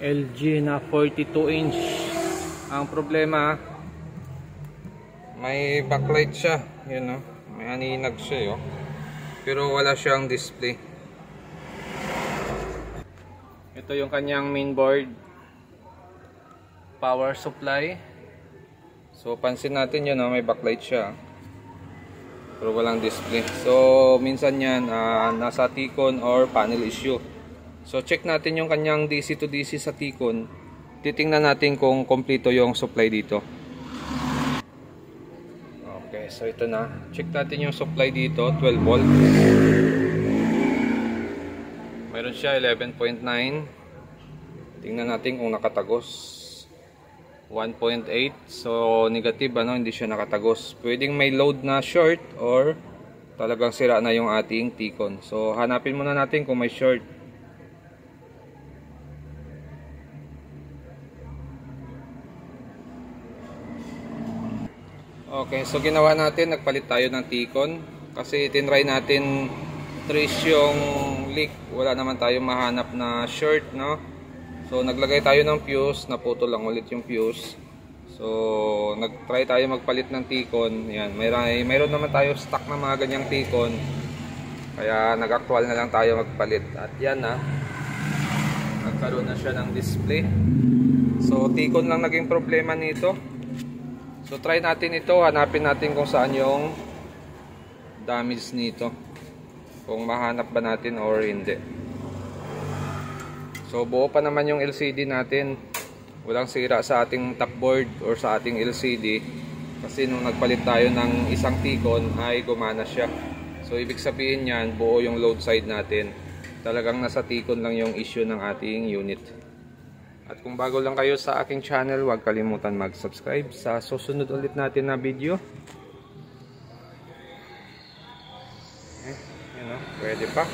LG na 42 inch. Ang problema, may backlight siya, yun, no? May aninag siya, pero wala siyang display. Ito yung kanyang mainboard, power supply. So pansin natin yun, may backlight siya pero walang display. So minsan yan nasa T-con or panel issue. So check natin yung kanyang DC to DC sa T-con. Titingnan natin kung kompleto yung supply dito. Okay, so ito na. Check natin yung supply dito, 12 volt. Meron siya 11.9. Tingnan natin kung nakatagos. 1.8. So negative, hindi siya nakatagos. Pwedeng may load na short or talagang sira na yung ating T-con. So hanapin muna natin kung may short. Okay, so ginawa natin, nagpalit tayo ng T-con kasi tinry natin trace yung leak. Wala naman tayong mahanap na short, no? So naglagay tayo ng fuse, naputol lang ulit yung fuse. So nagtry tayo magpalit ng T-con. Yan, mayroon naman tayo stock na mga ganyang T-con. Kaya nag-actual na lang tayo magpalit. At yan na, nagkaroon na siya ng display. So T-con lang naging problema nito. So try natin ito, hanapin natin kung saan yung damage nito, kung mahanap ba natin or hindi. So buo pa naman yung LCD natin, walang sira sa ating top board or sa ating LCD, kasi nung nagpalit tayo ng isang T-con ay gumana siya. So ibig sabihin yan, buo yung load side natin, talagang nasa T-con lang yung issue ng ating unit. At kung bago lang kayo sa aking channel, huwag kalimutan mag-subscribe sa susunod ulit natin na video. Pwede pa.